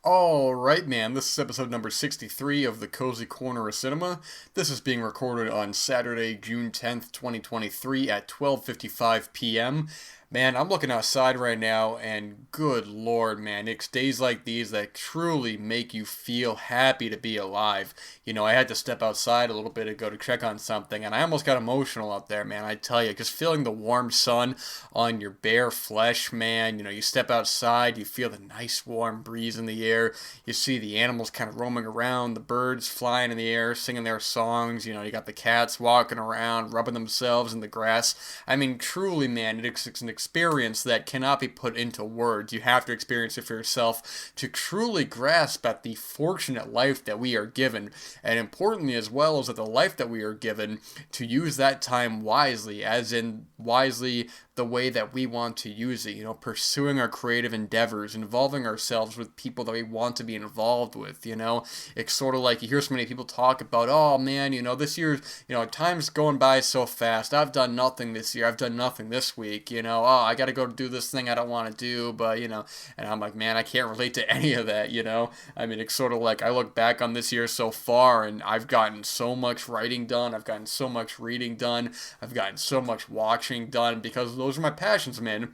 All right, man. This is episode number 63 of the Cozy Corner of Cinema. This is being recorded on Saturday, June 10th, 2023 at 12:55 p.m. Man, I'm looking outside right now and good lord, man, it's days like these that truly make you feel happy to be alive. I had to step outside a little bit ago to check on something and I almost got emotional out there, man. I tell you, just feeling the warm sun on your bare flesh, man. You step outside, you feel the nice warm breeze in the air. You see the animals kind of roaming around, the birds flying in the air, singing their songs. You got the cats walking around, rubbing themselves in the grass. I mean, truly, man, it's an experience that cannot be put into words. You have to experience it for yourself to truly grasp at the fortunate life that we are given. And importantly, as well, is that the life that we are given, to use that time wisely, as in wisely the way that we want to use it, pursuing our creative endeavors, involving ourselves with people that we want to be involved with. It's sort of like you hear so many people talk about, oh man, this year, time's going by so fast. I've done nothing this year. I've done nothing this week. Oh, I got to go do this thing I don't want to do, but, and I'm like, man, I can't relate to any of that. I mean, it's sort of like I look back on this year so far and I've gotten so much writing done. I've gotten so much reading done. I've gotten so much watching done because those are my passions, man.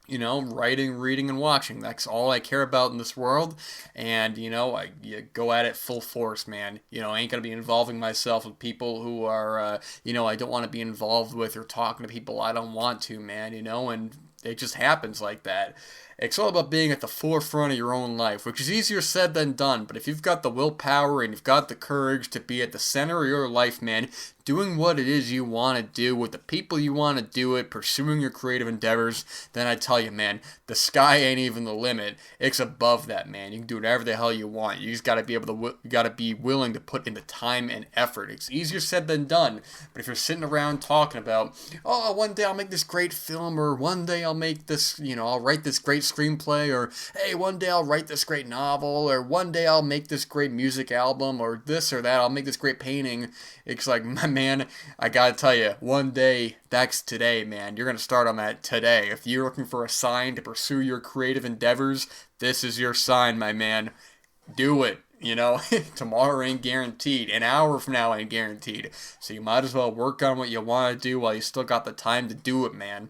Writing, reading, and watching. That's all I care about in this world. And, I go at it full force, man. I ain't going to be involving myself with people who are, I don't want to be involved with or talking to people I don't want to, man, and it just happens like that. It's all about being at the forefront of your own life, which is easier said than done. But if you've got the willpower and you've got the courage to be at the center of your life, man, doing what it is you want to do with the people you want to do it, pursuing your creative endeavors, then I tell you, man, the sky ain't even the limit. It's above that, man. You can do whatever the hell you want. You just got to be able to, you got to be willing to put in the time and effort. It's easier said than done. But if you're sitting around talking about, oh, one day I'll make this great film, or one day I'll make this, I'll write this great screenplay, or hey, one day I'll write this great novel, or one day I'll make this great music album, or this or that, I'll make this great painting. It's like, my man, I gotta tell you, one day, that's today, man. You're gonna start on that today. If you're looking for a sign to pursue your creative endeavors, this is your sign, my man. Do it. Tomorrow ain't guaranteed. An hour from now ain't guaranteed. So you might as well work on what you want to do while you still got the time to do it, man.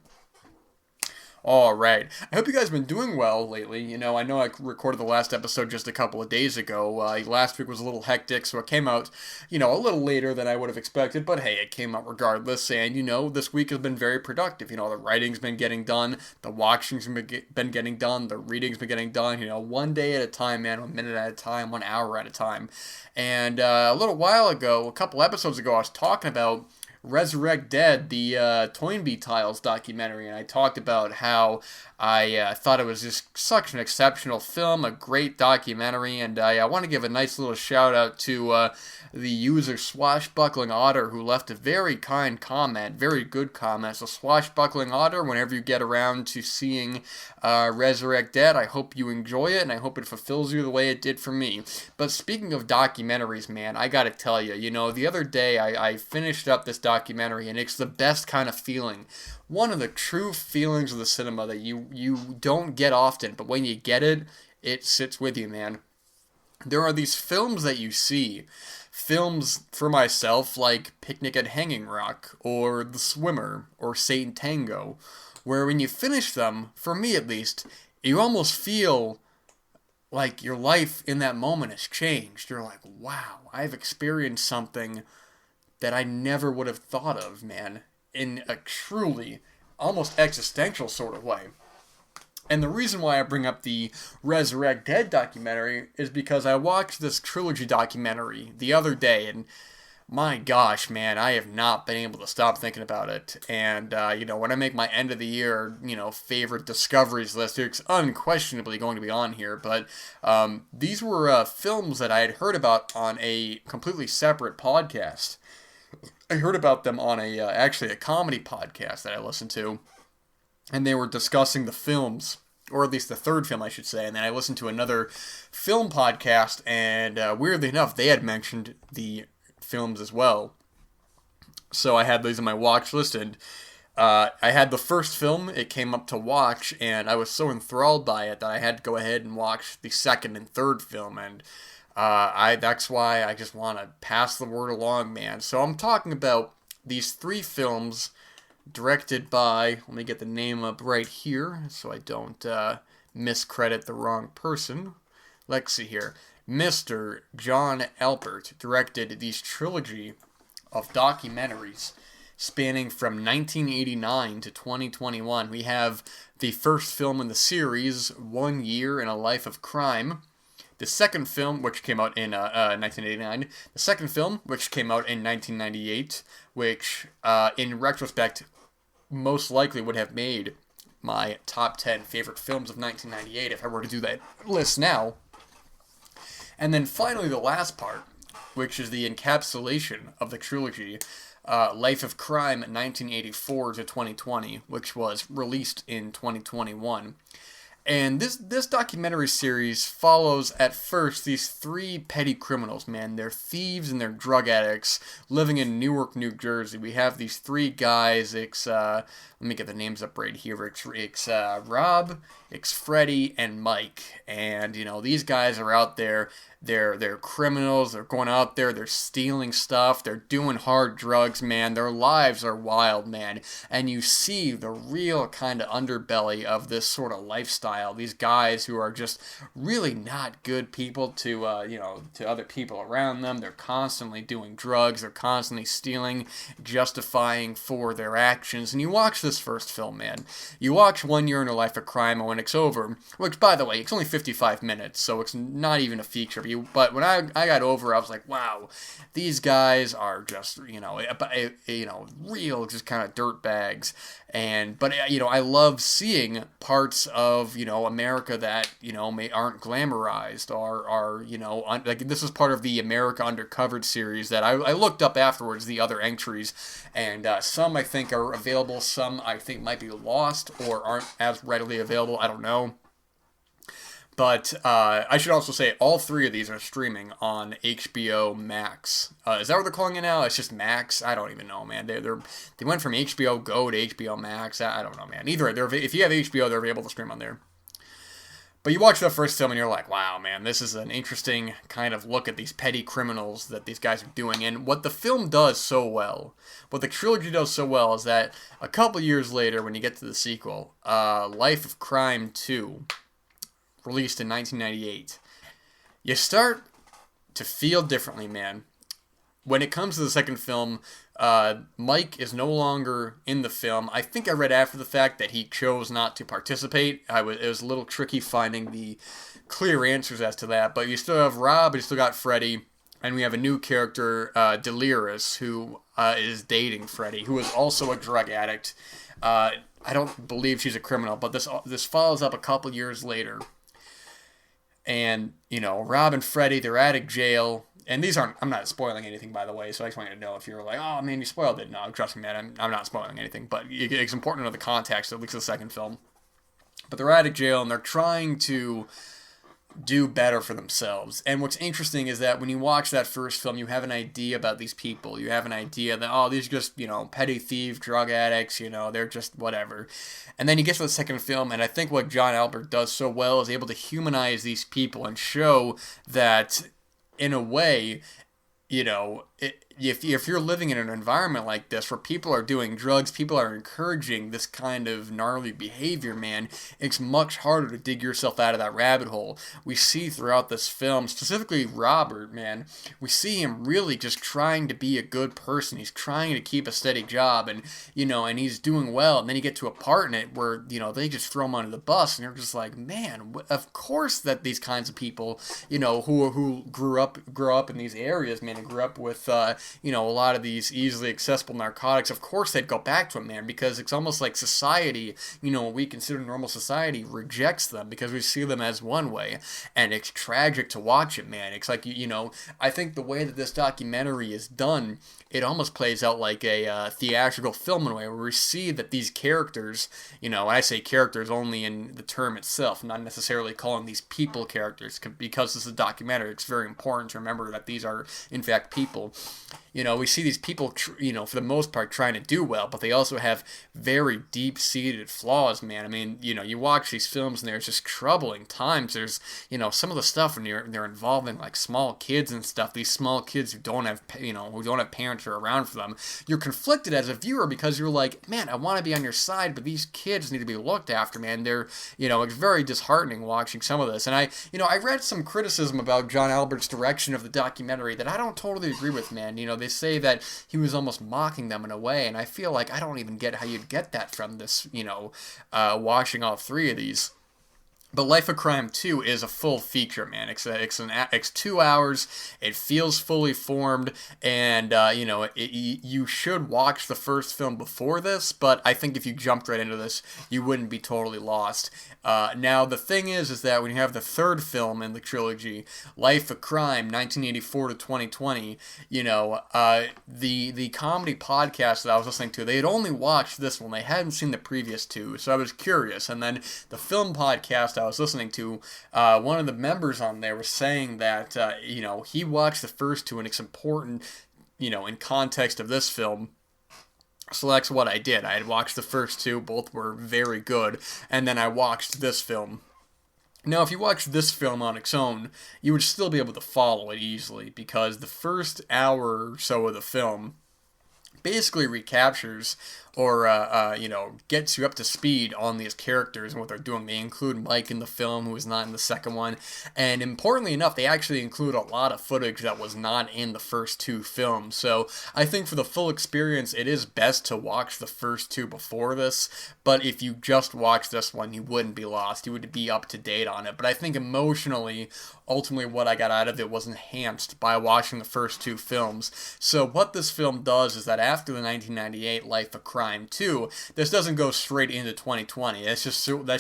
All right. I hope you guys have been doing well lately. I know I recorded the last episode just a couple of days ago. Last week was a little hectic, so it came out, a little later than I would have expected. But hey, it came out regardless. And, this week has been very productive. The writing's been getting done. The watching's been getting done. The reading's been getting done. One day at a time, man. 1 minute at a time. 1 hour at a time. And a little while ago, a couple episodes ago, I was talking about Resurrect Dead, the Toynbee Tiles documentary, and I talked about how I thought it was just such an exceptional film, a great documentary, and I want to give a nice little shout out to the user Swashbuckling Otter, who left a very kind comment, very good comment. So Swashbuckling Otter, whenever you get around to seeing Resurrect Dead, I hope you enjoy it, and I hope it fulfills you the way it did for me. But speaking of documentaries, man, I gotta tell you, the other day I finished up this documentary, and it's the best kind of feeling. One of the true feelings of the cinema that you don't get often, but when you get it, it sits with you, man. There are these films that you see, films for myself like Picnic at Hanging Rock, or The Swimmer, or Saint Tango, where when you finish them, for me at least, you almost feel like your life in that moment has changed. You're like, wow, I've experienced something that I never would have thought of, man, in a truly almost existential sort of way. And the reason why I bring up the Resurrect Dead documentary is because I watched this trilogy documentary the other day, and my gosh, man, I have not been able to stop thinking about it. And, when I make my end of the year, favorite discoveries list, it's unquestionably going to be on here. But these were films that I had heard about on a completely separate podcast. I heard about them on actually a comedy podcast that I listened to, and they were discussing the films, or at least the third film, I should say, and then I listened to another film podcast, and weirdly enough, they had mentioned the films as well. So I had these on my watch list, and I had the first film it came up to watch, and I was so enthralled by it that I had to go ahead and watch the second and third film, and that's why I just want to pass the word along, man. So I'm talking about these three films directed by, let me get the name up right here so I don't miscredit the wrong person. Let's see here. Mr. Jon Alpert directed these trilogy of documentaries spanning from 1989 to 2021. We have the first film in the series, 1 Year in a Life of Crime. The second film, which came out in 1989. The second film, which came out in 1998, which, in retrospect, most likely would have made my top 10 favorite films of 1998 if I were to do that list now. And then finally the last part, which is the encapsulation of the trilogy, Life of Crime 1984 to 2020, which was released in 2021. And this documentary series follows, at first, these three petty criminals, man. They're thieves and they're drug addicts living in Newark, New Jersey. We have these three guys. Let me get the names up right here. It's Rob, it's Freddie, and Mike. And, these guys are out there. They're criminals. They're going out there. They're stealing stuff. They're doing hard drugs, man. Their lives are wild, man. And you see the real kind of underbelly of this sort of lifestyle. These guys who are just really not good people to to other people around them. They're constantly doing drugs. They're constantly stealing, justifying for their actions. And you watch this first film, man. You watch 1 Year in a Life of Crime, and when it's over, which, by the way, it's only 55 minutes, so it's not even a feature. But when I got over, I was like, wow, these guys are just real just kind of dirt bags. But I love seeing parts of America that aren't glamorized or are like this is part of the America Undercovered series that I looked up afterwards, the other entries, and some I think are available, some I think might be lost or aren't as readily available. I don't know. But I should also say all three of these are streaming on HBO Max. Is that what they're calling it now? It's just Max? I don't even know, man. They went from HBO Go to HBO Max. I don't know, man. Either way, if you have HBO, they're able to stream on there. But you watch the first film and you're like, wow, man, this is an interesting kind of look at these petty criminals that these guys are doing. And what the film does so well, what the trilogy does so well, is that a couple years later, when you get to the sequel, Life of Crime 2, released in 1998, you start to feel differently, man. When it comes to the second film, Mike is no longer in the film. I think I read after the fact that he chose not to participate. It was a little tricky finding the clear answers as to that, but you still have Rob, and you still got Freddie, and we have a new character, Delirious, who is dating Freddie, who is also a drug addict. I don't believe she's a criminal, but this follows up a couple years later. And, Rob and Freddie, they're out of jail. And I'm not spoiling anything, by the way, so I just want you to know if you're like, oh, man, you spoiled it. No, trust me, man, I'm not spoiling anything. But it's important to know the context, at least the second film. But they're out of jail, and they're trying to do better for themselves. And what's interesting is that when you watch that first film, you have an idea about these people. You have an idea that, oh, these are just, petty thieves, drug addicts, they're just whatever. And then you get to the second film, and I think what Jon Alpert does so well is able to humanize these people and show that, in a way, if you're living in an environment like this where people are doing drugs, people are encouraging this kind of gnarly behavior, man, it's much harder to dig yourself out of that rabbit hole. We see throughout this film, specifically Robert, man, we see him really just trying to be a good person. He's trying to keep a steady job, and and he's doing well. And then you get to a part in it where they just throw him under the bus, and you're just like, man, of course that these kinds of people, who grew up in these areas, man, and grew up with a lot of these easily accessible narcotics, of course they'd go back to them, man, because it's almost like society, what we consider normal society, rejects them because we see them as one way, and it's tragic to watch it, man. It's like, I think the way that this documentary is done, it almost plays out like a theatrical film in a way, where we see that these characters, and I say characters only in the term itself, not necessarily calling these people characters, because this is a documentary. It's very important to remember that these are, in fact, people. we see these people, for the most part trying to do well, but they also have very deep-seated flaws, man. I mean, you watch these films and there's just troubling times. There's, some of the stuff when they're involving like small kids and stuff, these small kids who don't have, who don't have parents who are around for them. You're conflicted as a viewer because you're like, man, I want to be on your side, but these kids need to be looked after, man. They're, it's very disheartening watching some of this. And I read some criticism about Jon Alpert's direction of the documentary that I don't totally agree with, man. They say that he was almost mocking them in a way, and I feel like I don't even get how you'd get that from this, watching all three of these. But Life of Crime 2 is a full feature, man. It's 2 hours. It feels fully formed, and you should watch the first film before this. But I think if you jumped right into this, you wouldn't be totally lost. Now the thing is that when you have the third film in the trilogy, Life of Crime, 1984 to 2020, the comedy podcast that I was listening to, they had only watched this one. They hadn't seen the previous two, so I was curious. And then the film podcast I was listening to, one of the members on there was saying that he watched the first two and it's important, in context of this film. So that's what I did. I had watched the first two, both were very good, and then I watched this film. Now, if you watch this film on its own, you would still be able to follow it easily, because the first hour or so of the film basically recaptures or gets you up to speed on these characters and what they're doing. They include Mike in the film, who is not in the second one, and importantly enough, they actually include a lot of footage that was not in the first two films. So I think for the full experience, it is best to watch the first two before this, but if you just watch this one, you wouldn't be lost. You would be up to date on it. But I think emotionally, ultimately what I got out of it was enhanced by watching the first two films. So what this film does is that after the 1998 Life of Crime 2, this doesn't go straight into 2020. That's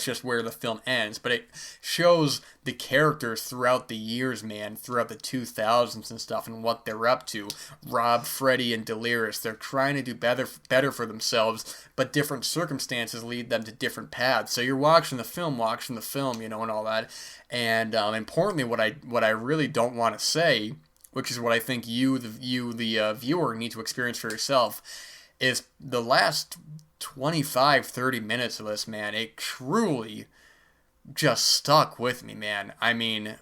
just where the film ends. But it shows the characters throughout the years, man, throughout the 2000s and stuff, and what they're up to. Rob, Freddie, and Delirious, they're trying to do better for themselves, but different circumstances lead them to different paths. So you're watching the film, and all that. And importantly, what I really don't want to say, which is what I think the viewer, need to experience for yourself, is the last 25-30 minutes of this, man. It truly just stuck with me, man. I mean,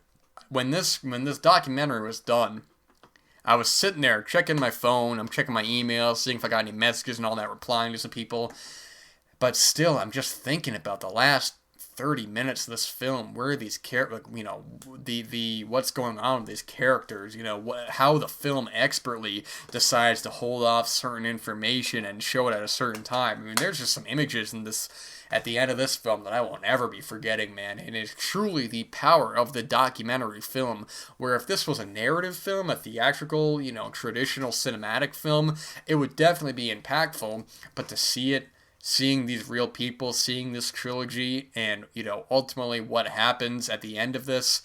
when this documentary was done, I was sitting there checking my phone, I'm checking my email, seeing if I got any messages and all that, replying to some people. But still, I'm just thinking about the last 30 minutes of this film, where these what's going on with these characters, how the film expertly decides to hold off certain information and show it at a certain time. I mean, there's just some images in this at the end of this film that I won't ever be forgetting, man. And it's truly the power of the documentary film, where if this was a narrative film, a theatrical, traditional cinematic film, it would definitely be impactful. But to seeing these real people, seeing this trilogy, and, ultimately what happens at the end of this,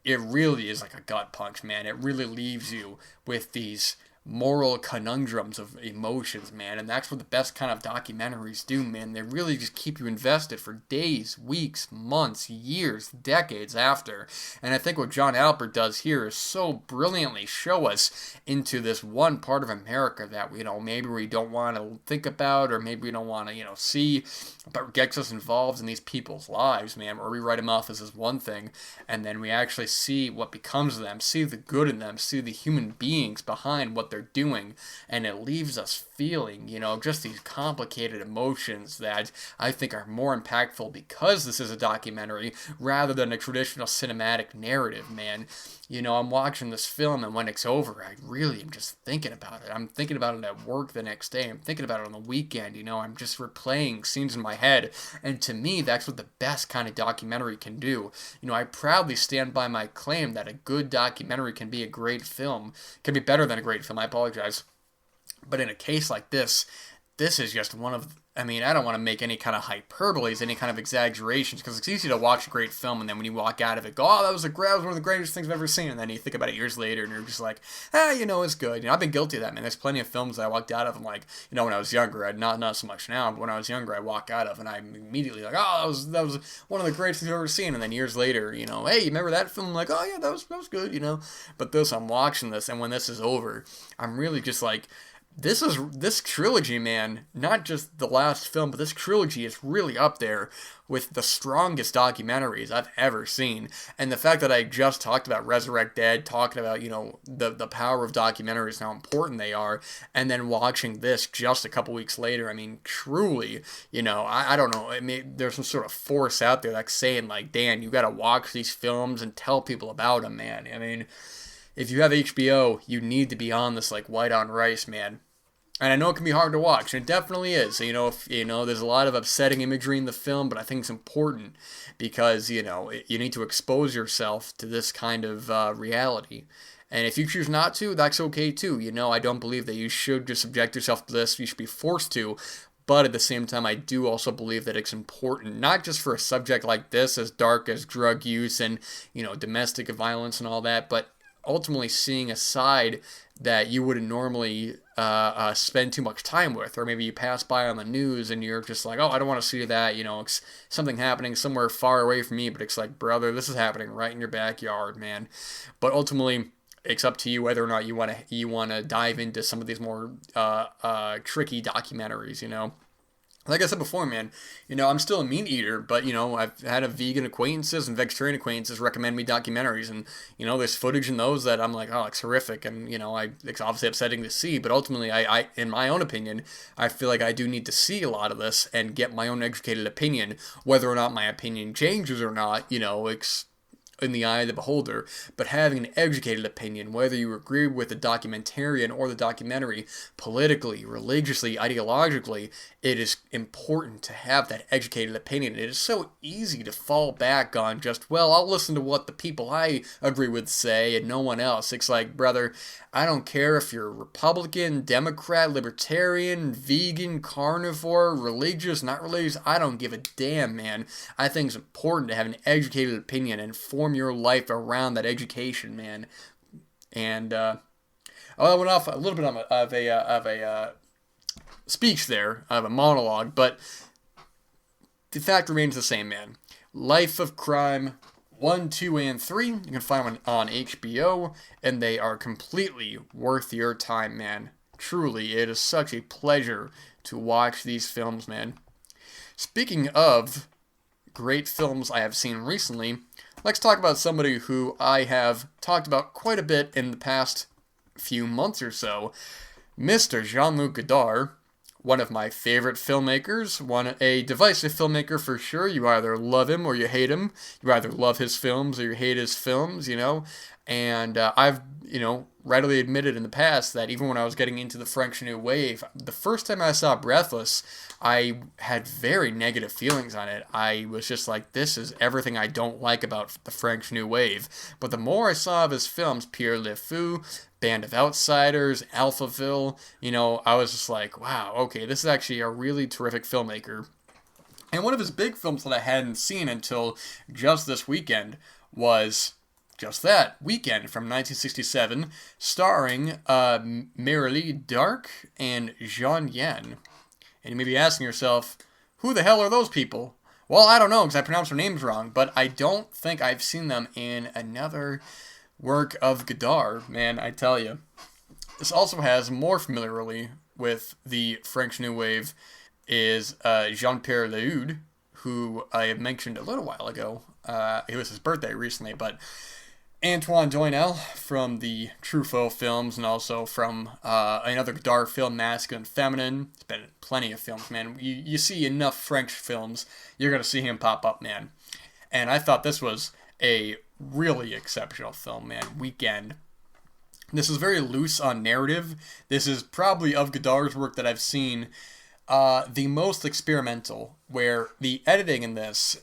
it really is like a gut punch, man. It really leaves you with these moral conundrums of emotions, man, and that's what the best kind of documentaries do, man. They really just keep you invested for days, weeks, months, years, decades after. And I think what Jon Alpert does here is so brilliantly show us into this one part of America that, maybe we don't want to think about, or maybe we don't want to, see, but gets us involved in these people's lives, man, where we write them off as this one thing, and then we actually see what becomes of them, see the good in them, see the human beings behind what they're doing, and it leaves us feeling, just these complicated emotions that I think are more impactful because this is a documentary rather than a traditional cinematic narrative, man. I'm watching this film, and when it's over, I really am just thinking about it. I'm thinking about it at work the next day. I'm thinking about it on the weekend, I'm just replaying scenes in my head, and to me, that's what the best kind of documentary can do. I proudly stand by my claim that a good documentary can be a great film, can be better than a great film, I apologize. But in a case like this is just one of I mean, I don't want to make any kind of hyperboles, any kind of exaggerations, because it's easy to watch a great film and then when you walk out of it, go, oh, that was one of the greatest things I've ever seen, and then you think about it years later and you're just like, it's good. I've been guilty of that, man. There's plenty of films that I walked out of and like, when I was younger, not so much now, but when I was younger, I walk out of and I'm immediately like, oh, that was one of the greatest things I've ever seen, and then years later, hey, you remember that film? I'm like, oh yeah, that was good, But I'm watching this, and when this is over, I'm really just like, this trilogy, man, not just the last film, but this trilogy is really up there with the strongest documentaries I've ever seen. And the fact that I just talked about Resurrect Dead, talking about, the power of documentaries and how important they are, and then watching this just a couple weeks later, I mean, truly, I don't know, there's some sort of force out there that's saying, like, Dan, you gotta watch these films and tell people about them, man. I mean, if you have HBO, you need to be on this like white on rice, man. And I know it can be hard to watch, and it definitely is. There's a lot of upsetting imagery in the film, but I think it's important because, you need to expose yourself to this kind of reality. And if you choose not to, that's okay too. I don't believe that you should just subject yourself to this. You should be forced to. But at the same time, I do also believe that it's important, not just for a subject like this, as dark as drug use and, domestic violence and all that, but ultimately seeing a side that you wouldn't normally spend too much time with, or maybe you pass by on the news and you're just like, oh, I don't want to see that, it's something happening somewhere far away from me, but it's like, brother, this is happening right in your backyard, man. But ultimately, it's up to you whether or not you want to dive into some of these more tricky documentaries, Like I said before, man, I'm still a meat eater, but, I've had a vegan acquaintances and vegetarian acquaintances recommend me documentaries, and, there's footage in those that I'm like, oh, it's horrific, and, it's obviously upsetting to see, but ultimately, I in my own opinion, I feel like I do need to see a lot of this and get my own educated opinion, whether or not my opinion changes or not, it's in the eye of the beholder, but having an educated opinion, whether you agree with the documentarian or the documentary, politically, religiously, ideologically, it is important to have that educated opinion. It is so easy to fall back on just, well, I'll listen to what the people I agree with say and no one else. It's like, brother, I don't care if you're Republican, Democrat, Libertarian, vegan, carnivore, religious, not religious, I don't give a damn, man. I think it's important to have an educated opinion and form your life around that education, man. And I went off a little bit of a speech there, of a monologue, but the fact remains the same, man. Life of Crime 1, 2, and 3. You can find them on HBO, and they are completely worth your time, man. Truly, it is such a pleasure to watch these films, man. Speaking of great films I have seen recently, let's talk about somebody who I have talked about quite a bit in the past few months or so, Mr. Jean-Luc Godard, one of my favorite filmmakers, a divisive filmmaker for sure. You either love him or you hate him. You either love his films or you hate his films, And I've, readily admitted in the past that even when I was getting into the French New Wave, the first time I saw Breathless, I had very negative feelings on it. I was just like, this is everything I don't like about the French New Wave. But the more I saw of his films, Pierre Le Fou, Band of Outsiders, Alphaville, I was just like, wow, okay, this is actually a really terrific filmmaker. And one of his big films that I hadn't seen until just this weekend was just that, Weekend from 1967, starring Marilee Dark and Jean Yen. And you may be asking yourself, who the hell are those people? Well, I don't know, because I pronounced their names wrong, but I don't think I've seen them in another work of Godard, man, I tell you. This also has, more familiarly with the French New Wave, is Jean-Pierre Léaud, who I have mentioned a little while ago. It was his birthday recently, but Antoine Doinel from the Truffaut films, and also from another Godard film, Masculine and Feminine. It's been plenty of films, man. You see enough French films, you're going to see him pop up, man. And I thought this was a really exceptional film, man. Weekend. This is very loose on narrative. This is probably, of Godard's work that I've seen, the most experimental, where the editing in this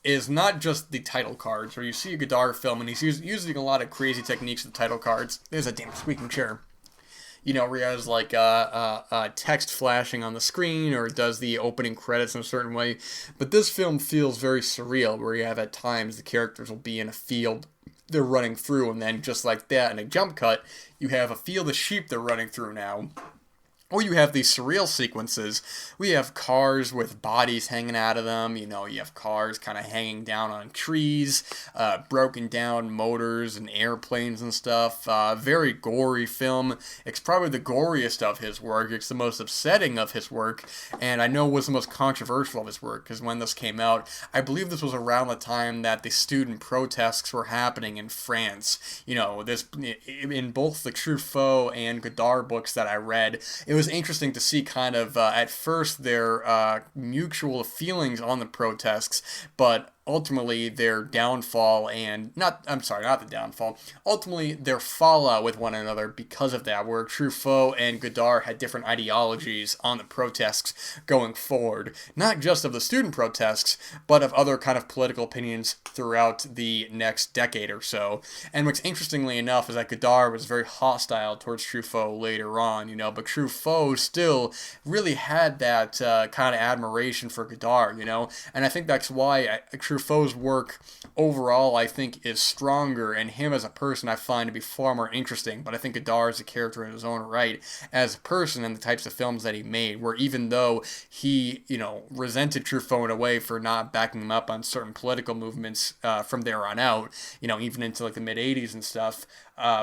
is not just the title cards, where you see a Godard film and he's using a lot of crazy techniques with the title cards. There's a damn squeaking chair. where he has like text flashing on the screen or does the opening credits in a certain way. But this film feels very surreal, where you have at times the characters will be in a field they're running through, and then just like that in a jump cut, you have a field of sheep they're running through now. Or you have these surreal sequences. We have cars with bodies hanging out of them. You have cars kind of hanging down on trees, broken down motors and airplanes and stuff. Very gory film. It's probably the goriest of his work. It's the most upsetting of his work. And I know was the most controversial of his work, because when this came out, I believe this was around the time that the student protests were happening in France. This in both the Truffaut and Godard books that I read, it was interesting to see kind of at first their mutual feelings on the protests, but ultimately their downfall and not the downfall, ultimately their fallout with one another because of that, where Truffaut and Godard had different ideologies on the protests going forward, not just of the student protests, but of other kind of political opinions throughout the next decade or so. And what's interestingly enough is that Godard was very hostile towards Truffaut later on, but Truffaut still really had that kind of admiration for Godard, and I think that's why Truffaut's work overall, I think, is stronger, and him as a person I find to be far more interesting. But I think Godard is a character in his own right as a person and the types of films that he made, where even though he, resented Truffaut in a way for not backing him up on certain political movements from there on out, even into like the mid 80s and stuff,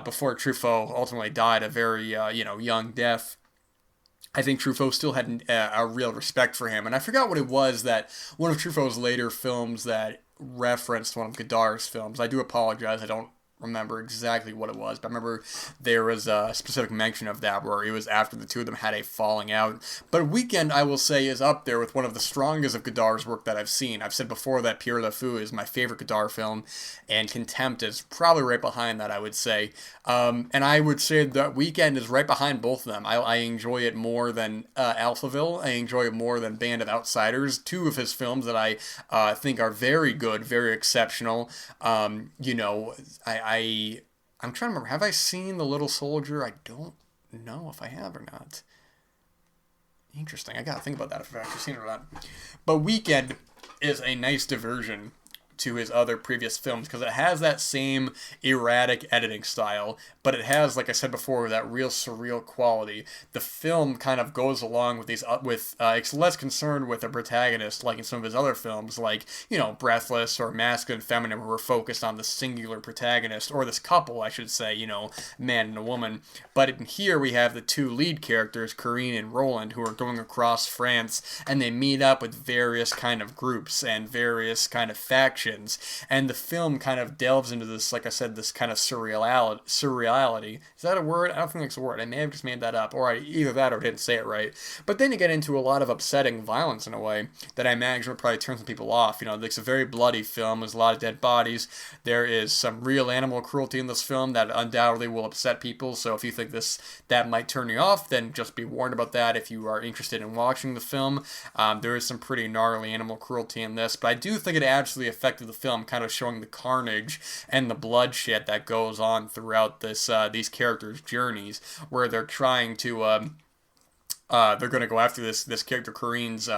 before Truffaut ultimately died a very, young death. I think Truffaut still had a real respect for him. And I forgot what it was that one of Truffaut's later films that referenced one of Godard's films. I do apologize. I don't remember exactly what it was, but I remember there was a specific mention of that where it was after the two of them had a falling out. But Weekend, I will say, is up there with one of the strongest of Godard's work that I've seen. I've said before that Pierre Le Fou is my favorite Godard film, and Contempt is probably right behind that, I would say. And I would say that Weekend is right behind both of them. I enjoy it more than Alphaville. I enjoy it more than Band of Outsiders, two of his films that I think are very good, very exceptional. I'm trying to remember. Have I seen The Little Soldier? I don't know if I have or not. Interesting. I gotta think about that if I've actually seen it or not. But Weekend is a nice diversion to his other previous films, because it has that same erratic editing style, but it has, like I said before, that real surreal quality. The film kind of goes along with these, it's less concerned with a protagonist like in some of his other films, like, Breathless or Masculine and Feminine, where we're focused on the singular protagonist, or this couple, I should say, man and a woman. But in here we have the two lead characters, Corinne and Roland, who are going across France, and they meet up with various kind of groups and various kind of factions. And the film kind of delves into this, like I said, this kind of surreality. Is that a word? I don't think it's a word. I may have just made that up, or either that or didn't say it right. But then you get into a lot of upsetting violence in a way that I imagine would probably turn some people off. It's a very bloody film. There's a lot of dead bodies. There is some real animal cruelty in this film that undoubtedly will upset people. So if you think that might turn you off, then just be warned about that if you are interested in watching the film. There is some pretty gnarly animal cruelty in this, but I do think it adds to the effect of the film, kind of showing the carnage and the bloodshed that goes on throughout these characters' journeys, where they're trying to they're going to go after this character Corinne's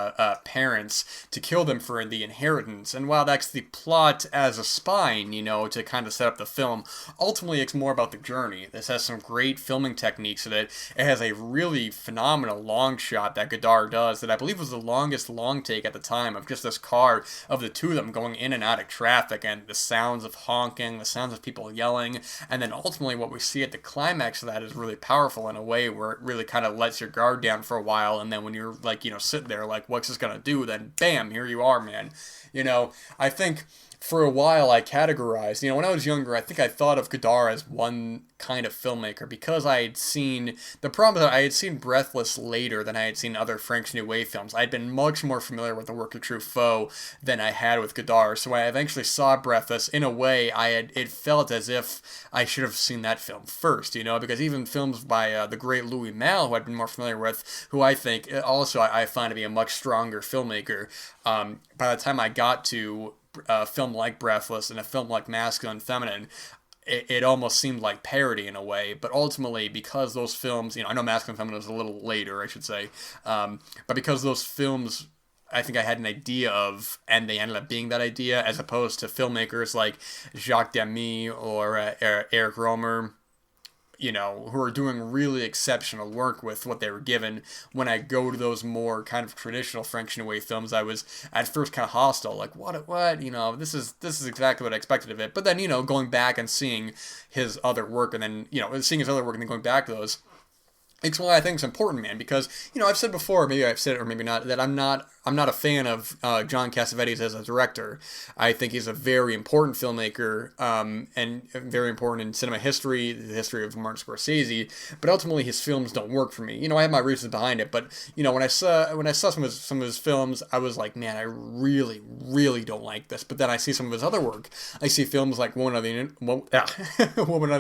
parents to kill them for the inheritance. And while that's the plot as a spine, to kind of set up the film, ultimately it's more about the journey. This has some great filming techniques in it. It has a really phenomenal long shot that Godard does that I believe was the longest long take at the time, of just this car of the two of them going in and out of traffic, and the sounds of honking, the sounds of people yelling, and then ultimately what we see at the climax of that is really powerful in a way where it really kind of lets your guard down for a while, and then when you're like, sitting there like, what's this gonna do, then bam, here you are, man. I think for a while I categorized, when I was younger, I think I thought of Godard as one kind of filmmaker, because I had seen, the problem is that I had seen Breathless later than I had seen other French New Wave films. I'd been much more familiar with the work of Truffaut than I had with Godard, so when I eventually saw Breathless, in a way, it felt as if I should have seen that film first, because even films by the great Louis Malle, who I'd been more familiar with, who I think also I find to be a much stronger filmmaker, by the time I got to a film like Breathless and a film like Masculine and Feminine, it almost seemed like parody in a way. But ultimately, because those films, I know Masculine and Feminine was a little later, I should say, but because those films, I think I had an idea of, and they ended up being that idea, as opposed to filmmakers like Jacques Demy or Eric Romer, who are doing really exceptional work with what they were given. When I go to those more kind of traditional French New Wave films, I was at first kind of hostile, like what, this is exactly what I expected of it. But then, going back and seeing his other work, and then, seeing his other work and then going back to those, it's why I think it's important, man, because, I've said before, maybe I've said it or maybe not, that I'm not a fan of John Cassavetes as a director. I think he's a very important filmmaker, and very important in cinema history, the history of Martin Scorsese, but ultimately his films don't work for me. I have my reasons behind it, but, when I saw some of his films, I was like, man, I really, really don't like this. But then I see some of his other work. I see films like Woman Under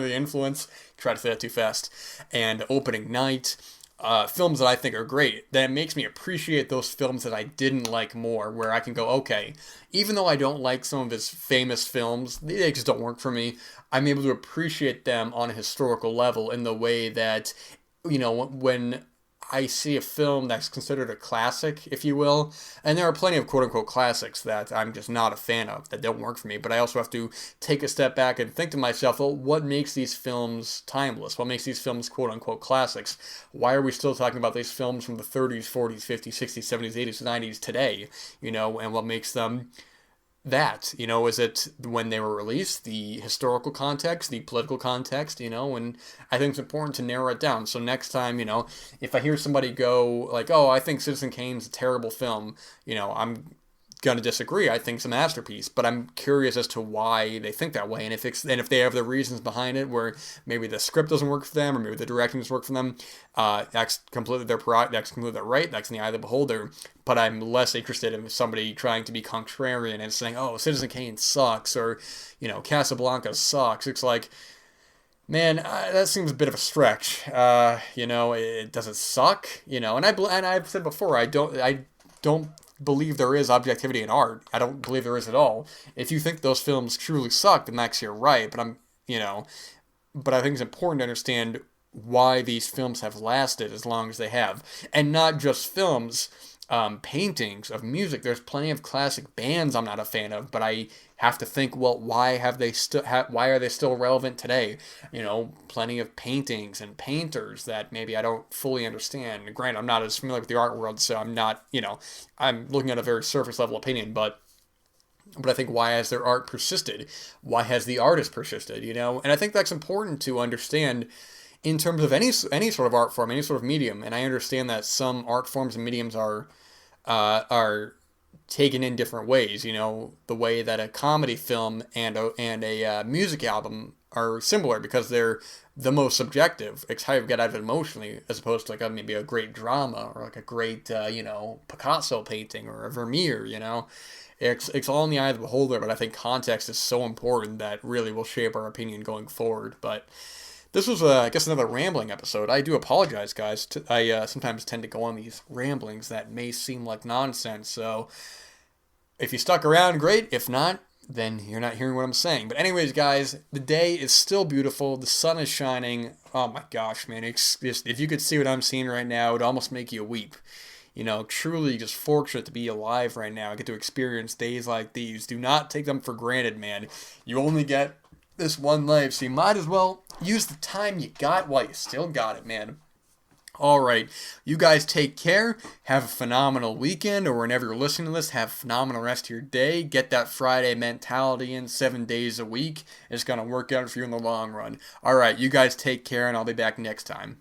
the Influence, try to say that too fast, and Opening Night, films that I think are great. That makes me appreciate those films that I didn't like more, where I can go, okay, even though I don't like some of his famous films, they just don't work for me, I'm able to appreciate them on a historical level in the way that, when I see a film that's considered a classic, if you will, and there are plenty of quote-unquote classics that I'm just not a fan of, that don't work for me, but I also have to take a step back and think to myself, well, what makes these films timeless? What makes these films quote-unquote classics? Why are we still talking about these films from the 30s, 40s, 50s, 60s, 70s, 80s, 90s today? And what makes them that? Is it when they were released, the historical context, the political context, and I think it's important to narrow it down. So next time, if I hear somebody go like, oh, I think Citizen Kane's a terrible film, I'm gonna disagree. I think it's a masterpiece, but I'm curious as to why they think that way, and if they have the reasons behind it, where maybe the script doesn't work for them, or maybe the directing doesn't work for them. That's completely their that's completely their right. That's in the eye of the beholder. But I'm less interested in somebody trying to be contrarian and saying, "Oh, Citizen Kane sucks," or Casablanca sucks. It's like, man, that seems a bit of a stretch. It doesn't suck. And I've said before, I don't believe there is objectivity in art. I don't believe there is at all. If you think those films truly suck, then that's your right. But I think it's important to understand why these films have lasted as long as they have, and not just films. Paintings of music. There's plenty of classic bands I'm not a fan of, but I have to think, well, why are they still relevant today? Plenty of paintings and painters that maybe I don't fully understand. Granted, I'm not as familiar with the art world, so I'm not, I'm looking at a very surface level opinion, but I think, why has their art persisted? Why has the artist persisted? And I think that's important to understand in terms of any sort of art form, any sort of medium. And I understand that some art forms and mediums are taken in different ways. The way that a comedy film and a music album are similar, because they're the most subjective. It's how you get out of it emotionally, as opposed to like maybe a great drama, or like a great Picasso painting, or a Vermeer. It's all in the eye of the beholder. But I think context is so important that really will shape our opinion going forward. But this was, I guess, another rambling episode. I do apologize, guys. I sometimes tend to go on these ramblings that may seem like nonsense. So if you stuck around, great. If not, then you're not hearing what I'm saying. But anyways, guys, the day is still beautiful. The sun is shining. Oh my gosh, man. It's just, if you could see what I'm seeing right now, it would almost make you weep. Truly just fortunate to be alive right now. I get to experience days like these. Do not take them for granted, man. You only get this one life, so you might as well use the time you got while you still got it, man. Alright, you guys take care, have a phenomenal weekend, or whenever you're listening to this, have a phenomenal rest of your day. Get that Friday mentality in 7 days a week. It's going to work out for you in the long run. Alright, you guys take care, and I'll be back next time.